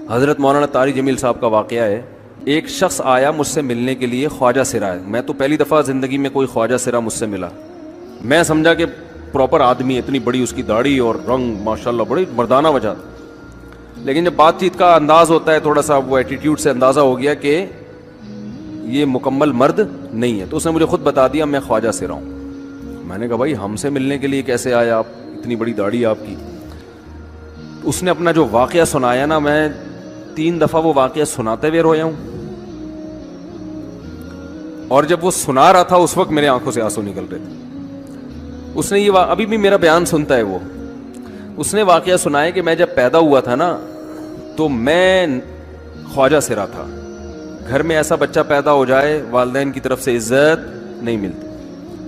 حضرت مولانا طارق جمیل صاحب کا واقعہ ہے. ایک شخص آیا مجھ سے ملنے کے لیے, خواجہ سرا ہے. میں تو پہلی دفعہ زندگی میں کوئی خواجہ سرا مجھ سے ملا. میں سمجھا کہ پراپر آدمی, اتنی بڑی اس کی داڑھی اور رنگ ماشاءاللہ بڑی مردانہ وجہ. لیکن جب بات چیت کا انداز ہوتا ہے تھوڑا سا, وہ ایٹیٹیوڈ سے اندازہ ہو گیا کہ یہ مکمل مرد نہیں ہے. تو اس نے مجھے خود بتا دیا میں خواجہ سرا ہوں. میں نے کہا بھائی ہم سے ملنے کے لیے کیسے آیا آپ, اتنی بڑی داڑھی آپ کی. اس نے اپنا جو واقعہ سنایا نا, میں 3 دفعہ وہ واقعہ سناتے ہوئے رویا ہوں. اور جب وہ سنا رہا تھا اس وقت میرے آنکھوں سے آنسو نکل رہے تھے. اس نے یہ ابھی بھی میرا بیان سنتا ہے وہ. اس نے واقعہ سنایا کہ میں جب پیدا ہوا تھا نا تو میں خواجہ سرا تھا. گھر میں ایسا بچہ پیدا ہو جائے والدین کی طرف سے عزت نہیں ملتی.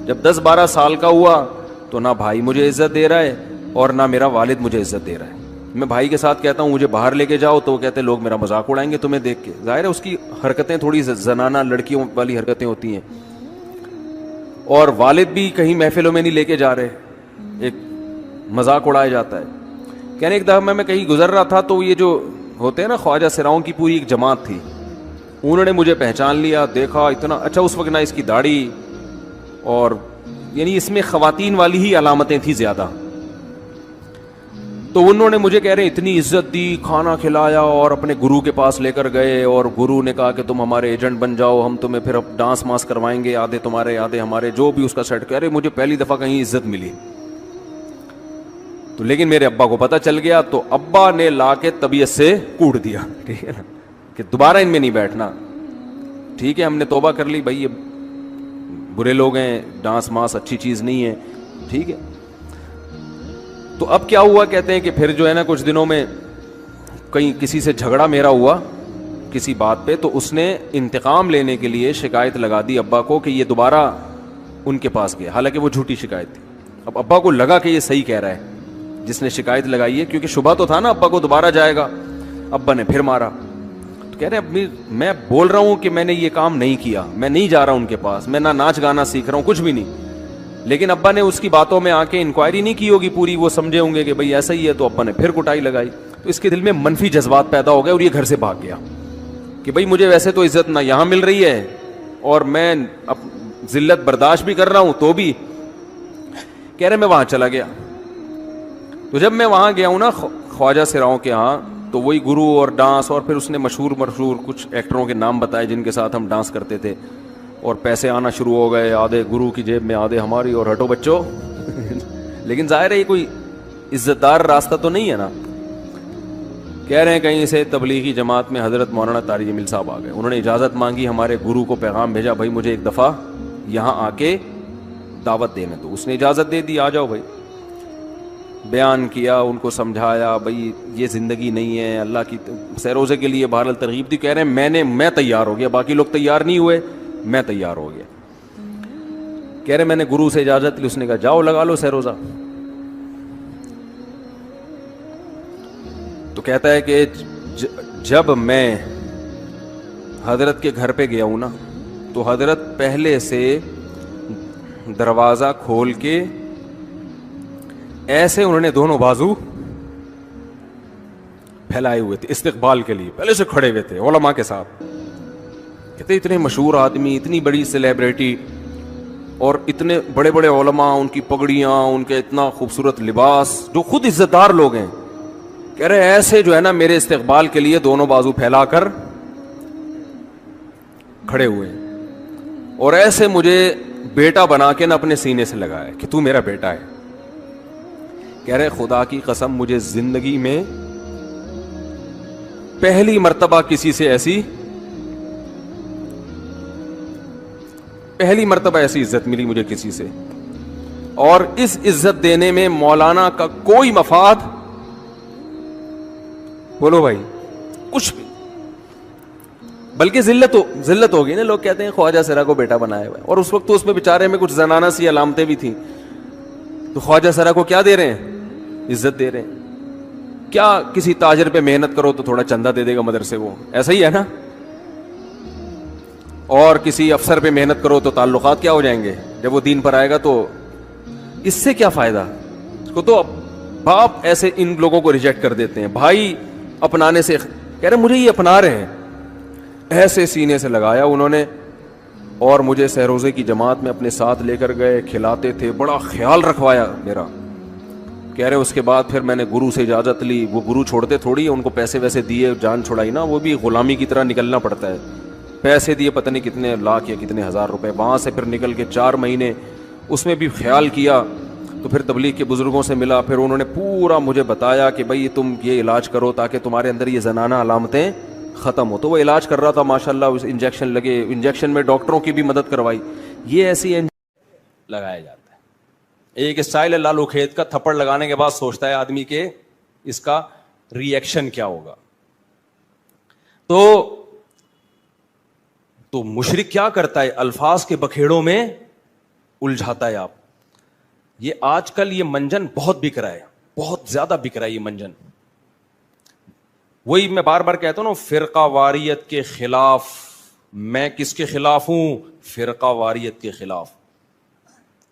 جب 10-12 سال کا ہوا تو نہ بھائی مجھے عزت دے رہا ہے اور نہ میرا والد مجھے عزت دے رہا ہے. میں بھائی کے ساتھ کہتا ہوں مجھے باہر لے کے جاؤ تو وہ کہتے ہیں لوگ میرا مذاق اڑائیں گے تمہیں دیکھ کے. ظاہر ہے اس کی حرکتیں تھوڑی زنانہ لڑکیوں والی حرکتیں ہوتی ہیں. اور والد بھی کہیں محفلوں میں نہیں لے کے جا رہے, ایک مذاق اڑایا جاتا ہے. کہنے ایک دفعہ میں کہیں گزر رہا تھا تو یہ جو ہوتے ہیں نا خواجہ سراؤں کی پوری ایک جماعت تھی, انہوں نے مجھے پہچان لیا, دیکھا اتنا اچھا. اس وقت نہ اس کی داڑھی اور یعنی اس میں خواتین والی ہی علامتیں تھیں زیادہ. تو انہوں نے مجھے کہہ رہے اتنی عزت دی, کھانا کھلایا اور اپنے گرو کے پاس لے کر گئے. اور گرو نے کہا کہ تم ہمارے ایجنٹ بن جاؤ, ہم تمہیں پھر ڈانس ماس کروائیں گے, آدھے تمہارے آدھے ہمارے, جو بھی اس کا سیٹ. کہہ رہے مجھے پہلی دفعہ کہیں عزت ملی. تو لیکن میرے ابا کو پتہ چل گیا تو ابا نے لا کے طبیعت سے کوٹ دیا, ٹھیک ہے نا, کہ دوبارہ ان میں نہیں بیٹھنا. ٹھیک ہے ہم نے توبہ کر لی, بھائی یہ برے لوگ ہیں, ڈانس ماس اچھی چیز نہیں ہے, ٹھیک ہے. تو اب کیا ہوا, کہتے ہیں کہ پھر جو ہے نا کچھ دنوں میں کہیں کسی سے جھگڑا میرا ہوا کسی بات پہ, تو اس نے انتقام لینے کے لیے شکایت لگا دی ابا کو کہ یہ دوبارہ ان کے پاس گیا, حالانکہ وہ جھوٹی شکایت تھی. اب ابا کو لگا کہ یہ صحیح کہہ رہا ہے جس نے شکایت لگائی ہے, کیونکہ شبہ تو تھا نا ابا کو دوبارہ جائے گا. ابا نے پھر مارا. تو کہہ رہے ہیں میں بول رہا ہوں کہ میں نے یہ کام نہیں کیا, میں نہیں جا رہا ان کے پاس, میں نہ ناچ گانا سیکھ رہا ہوں, کچھ بھی نہیں. لیکن ابا نے اس کی باتوں میں آ کے انکوائری نہیں کی ہوگی پوری, وہ سمجھے ہوں گے کہ بھئی ایسا ہی ہے. تو ابا نے پھر کٹائی لگائی. تو اس کے دل میں منفی جذبات پیدا ہو گئے اور یہ گھر سے بھاگ گیا کہ بھئی مجھے ویسے تو عزت نہ یہاں مل رہی ہے اور میں ذلت برداشت بھی کر رہا ہوں تو بھی. کہہ رہے میں وہاں چلا گیا. تو جب میں وہاں گیا ہوں نا خواجہ سراؤں کے ہاں, تو وہی گرو اور ڈانس, اور پھر اس نے مشہور کچھ ایکٹروں کے نام بتائے جن کے ساتھ ہم ڈانس کرتے تھے, اور پیسے آنا شروع ہو گئے, آدھے گرو کی جیب میں آدھے ہماری, اور ہٹو بچوں. لیکن ظاہر ہے یہ کوئی عزت دار راستہ تو نہیں ہے نا. کہہ رہے ہیں کہیں سے تبلیغی جماعت میں حضرت مولانا طارق جمیل صاحب آ گئے. انہوں نے اجازت مانگی, ہمارے گرو کو پیغام بھیجا بھائی مجھے ایک دفعہ یہاں آ کے دعوت دینے دو. اس نے اجازت دے دی, آ جاؤ بھائی. بیان کیا, ان کو سمجھایا بھائی یہ زندگی نہیں ہے, اللہ کی سیروزے کے لیے بہرحال ترغیب دی. کہہ رہے ہیں میں تیار ہو گیا, باقی لوگ تیار نہیں ہوئے, میں تیار ہو گیا. کہہ رہے میں نے گرو سے اجازت لی, اس نے کہا جاؤ لگا لو سیروزہ. تو کہتا ہے کہ جب میں حضرت کے گھر پہ گیا ہوں نا تو حضرت پہلے سے دروازہ کھول کے ایسے انہوں نے دونوں بازو پھیلائے ہوئے تھے استقبال کے لیے, پہلے سے کھڑے ہوئے تھے علماء کے ساتھ. کہتے اتنے مشہور آدمی, اتنی بڑی سیلیبریٹی, اور اتنے بڑے بڑے علماء, ان کی پگڑیاں, ان کے اتنا خوبصورت لباس, جو خود عزت دار لوگ ہیں. کہہ رہے ایسے جو ہے نا میرے استقبال کے لیے دونوں بازو پھیلا کر کھڑے ہوئے, اور ایسے مجھے بیٹا بنا کے نہ اپنے سینے سے لگایا کہ تو میرا بیٹا ہے. کہہ رہے خدا کی قسم مجھے زندگی میں پہلی مرتبہ کسی سے پہلی مرتبہ ایسی عزت ملی مجھے کسی سے, اور اس عزت دینے میں مولانا کا کوئی مفاد, بولو بھائی, کچھ بھی, بلکہ ذلت ہوگی نا. لوگ کہتے ہیں خواجہ سرا کو بیٹا بنایا ہوا ہے, اور اس وقت تو اس میں بیچارے میں کچھ زنانہ سی علامتیں بھی تھیں. تو خواجہ سرا کو کیا دے رہے ہیں, عزت دے رہے ہیں. کیا کسی تاجر پہ محنت کرو تو تھوڑا چندہ دے دے گا مدرسے, وہ ایسا ہی ہے نا. اور کسی افسر پہ محنت کرو تو تعلقات کیا ہو جائیں گے, جب وہ دین پر آئے گا تو اس سے کیا فائدہ. اس کو تو باپ ایسے ان لوگوں کو ریجیکٹ کر دیتے ہیں, بھائی اپنانے سے کہہ رہے مجھے یہ اپنا رہے ہیں. ایسے سینے سے لگایا انہوں نے, اور مجھے سہروزے کی جماعت میں اپنے ساتھ لے کر گئے, کھلاتے تھے, بڑا خیال رکھوایا میرا. کہہ رہے اس کے بعد پھر میں نے گرو سے اجازت لی. وہ گرو چھوڑتے تھوڑی, ان کو پیسے ویسے دیے, جان چھڑائی نا, وہ بھی غلامی کی طرح نکلنا پڑتا ہے. پیسے دیے پتہ نہیں کتنے لاکھ یا کتنے ہزار روپے. وہاں سے پھر نکل کے 4 مہینے اس میں بھی خیال کیا. تو پھر تبلیغ کے بزرگوں سے ملا, پھر انہوں نے پورا مجھے بتایا کہ بھائی تم یہ علاج کرو تاکہ تمہارے اندر یہ زنانہ علامتیں ختم ہو. تو وہ علاج کر رہا تھا ماشاءاللہ, انجیکشن لگے, انجیکشن میں ڈاکٹروں کی بھی مدد کروائی. یہ ایسی لگایا جاتا ہے. ایک اسٹائل ہے لالو کھیت کا, تھپڑ لگانے کے بعد سوچتا ہے آدمی کہ اس کا ری ایکشن کیا ہوگا. تو مشرک کیا کرتا ہے, الفاظ کے بکھیڑوں میں الجھاتا ہے. آپ یہ آج کل یہ منجن بہت بک رہا ہے, بہت زیادہ بک رہا ہے یہ منجن. وہی میں بار بار کہتا ہوں نا, فرقہ واریت کے خلاف. میں کس کے خلاف ہوں؟ فرقہ واریت کے خلاف.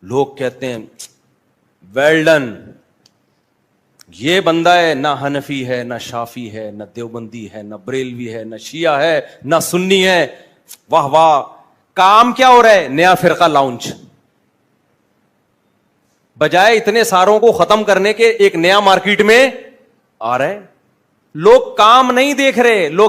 لوگ کہتے ہیں ویل ڈن, یہ بندہ ہے نہ حنفی ہے نہ شافی ہے نہ دیوبندی ہے نہ بریلوی ہے نہ شیعہ ہے نہ سنی ہے. واہ واہ, کام کیا ہو رہا ہے؟ نیا فرقہ لانچ. بجائے اتنے ساروں کو ختم کرنے کے ایک نیا مارکیٹ میں آ رہا ہے. لوگ کام نہیں دیکھ رہے, لوگ